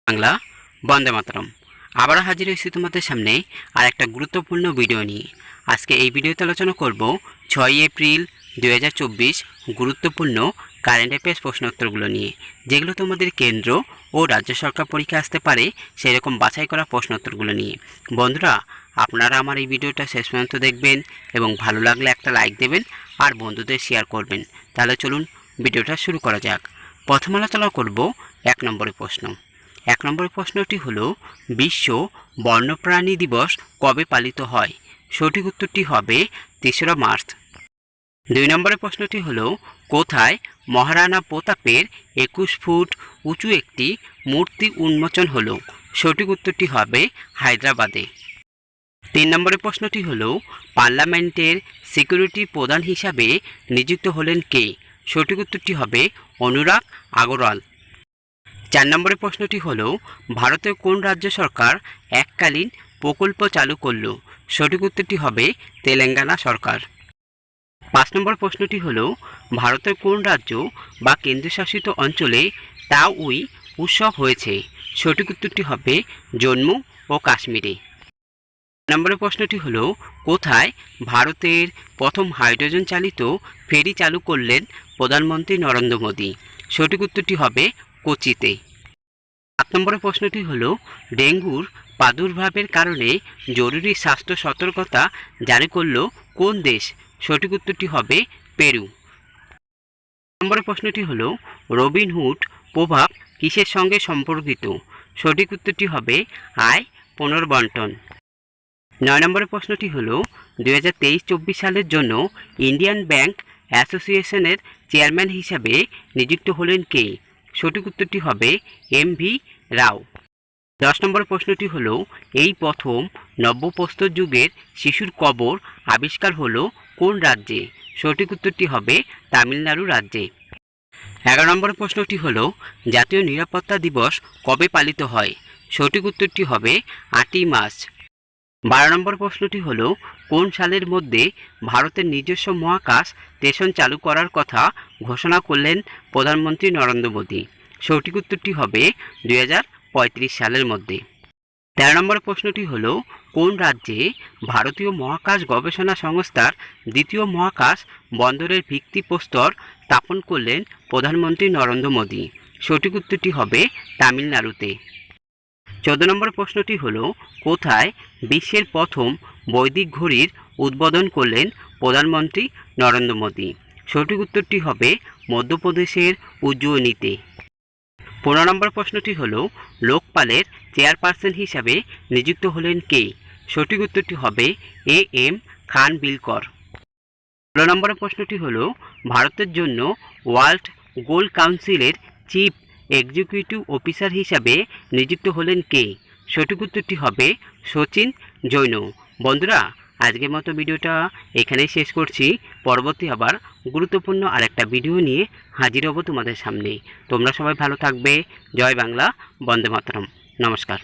বাংলা বন্দে মাতরম। আবারও হাজির হয়েছি তোমাদের সামনে আর একটা গুরুত্বপূর্ণ ভিডিও নিয়ে। আজকে এই ভিডিওতে আলোচনা করব 6 এপ্রিল 2024 গুরুত্বপূর্ণ কারেন্ট অ্যাফেয়ার্স প্রশ্নোত্তরগুলো নিয়ে, যেগুলো তোমাদের কেন্দ্র ও রাজ্য সরকার পরীক্ষা আসতে পারে সেরকম বাছাই করা প্রশ্নোত্তরগুলো নিয়ে। বন্ধুরা, আপনারা আমার এই ভিডিওটা শেষ পর্যন্ত দেখবেন এবং ভালো লাগলে একটা লাইক দেবেন আর বন্ধুদের শেয়ার করবেন। তাহলে চলুন ভিডিওটা শুরু করা যাক। প্রথম আলোচনা করব 1 নম্বরের প্রশ্ন। 1 নম্বরের প্রশ্নটি হলো, বিশ্ব বন্যপ্রাণী দিবস কবে পালিত হয়? সঠিক উত্তরটি হবে 3রা মার্চ। 2 নম্বরের প্রশ্নটি হলো, কোথায় মহারানা প্রতাপের 21 ফুট উঁচু একটি মূর্তি উন্মোচন হলো? সঠিক উত্তরটি হবে হায়দ্রাবাদে। 3 নম্বরের প্রশ্নটি হলো, পার্লামেন্টের সিকিউরিটি প্রধান হিসাবে নিযুক্ত হলেন কে? সঠিক উত্তরটি হবে অনুরাগ আগরওয়াল। 4 নম্বরের প্রশ্নটি হলো, ভারতের কোন রাজ্য সরকার এককালীন প্রকল্প চালু করল? সঠিক উত্তরটি হবে তেলেঙ্গানা সরকার। 5 নম্বর প্রশ্নটি হলো, ভারতের কোন রাজ্য বা কেন্দ্রশাসিত অঞ্চলে তাওই উৎসব হয়েছে? সঠিক উত্তরটি হবে জম্মু ও কাশ্মীরে। 6 নম্বরের প্রশ্নটি হলো, কোথায় ভারতের প্রথম হাইড্রোজেন চালিত ফেরি চালু করলেন প্রধানমন্ত্রী নরেন্দ্র মোদী? সঠিক উত্তরটি হবে কোচিতে। 7 নম্বরের প্রশ্নটি হলো, ডেঙ্গুর প্রাদুর্ভাবের কারণে জরুরি স্বাস্থ্য সতর্কতা জারি করল কোন দেশ? সঠিক উত্তরটি হবে পেরু। 8 নম্বরের প্রশ্নটি হলো, রবিনহুড প্রভাব কিসের সঙ্গে সম্পর্কিত? সঠিক উত্তরটি হবে আয় পুনর্বণ্টন। 9 নম্বরের প্রশ্নটি হলো, 2023-24 সালের জন্য ইন্ডিয়ান ব্যাংক অ্যাসোসিয়েশনের চেয়ারম্যান হিসাবে নিযুক্ত হলেন কে? সঠিক উত্তরটি হবে এম.ভি. রাও। 10 নম্বর প্রশ্নটি হলো, এই প্রথম নব্যপ্রস্তর যুগের শিশুর কবর আবিষ্কার হলো কোন রাজ্যে? সঠিক উত্তরটি হবে তামিলনাড়ু রাজ্যে। 11 নম্বর প্রশ্নটি হলো, জাতীয় নিরাপত্তা দিবস কবে পালিত হয়? সঠিক উত্তরটি হবে 8ই মার্চ। 12 নম্বর প্রশ্নটি হলো, কোন সালের মধ্যে ভারতের নিজস্ব মহাকাশ স্টেশন চালু করার কথা ঘোষণা করলেন প্রধানমন্ত্রী নরেন্দ্র মোদী? সঠিক উত্তরটি হবে 2035 সালের মধ্যে। 13 নম্বর প্রশ্নটি হলো, কোন রাজ্যে ভারতীয় মহাকাশ গবেষণা সংস্থার দ্বিতীয় মহাকাশ বন্দরের ভিত্তিপ্রস্তর স্থাপন করলেন প্রধানমন্ত্রী নরেন্দ্র মোদী? সঠিক উত্তরটি হবে তামিলনাড়ুতে। 14 নম্বর প্রশ্নটি হলো, কোথায় বিশ্বের প্রথম বৈদিক ঘড়ির উদ্বোধন করলেন প্রধানমন্ত্রী নরেন্দ্র মোদী? সঠিক উত্তরটি হবে মধ্যপ্রদেশের উজ্জয়িনীতে। 15 নম্বর প্রশ্নটি হলো, লোকপালের চেয়ারপারসন হিসাবে নিযুক্ত হলেন কে? সঠিক উত্তরটি হবে এ.এম. খানবিলকর। 16 নম্বর প্রশ্নটি হলো, ভারতের জন্য ওয়ার্ল্ড গোল্ড কাউন্সিলের চিফ এক্সিকিউটিভ অফিসার হিসাবে নিযুক্ত হলেন কে? সঠিক উত্তরটি হবে শচীন জৈন। বন্ধুরা, আজকের মতো ভিডিওটা এখানেই শেষ করছি। পরবর্তী আবার গুরুত্বপূর্ণ আরেকটা ভিডিও নিয়ে হাজির হব তোমাদের সামনে। তোমরা সবাই ভালো থাকবে। জয় বাংলা, বন্দে মাতরম। নমস্কার।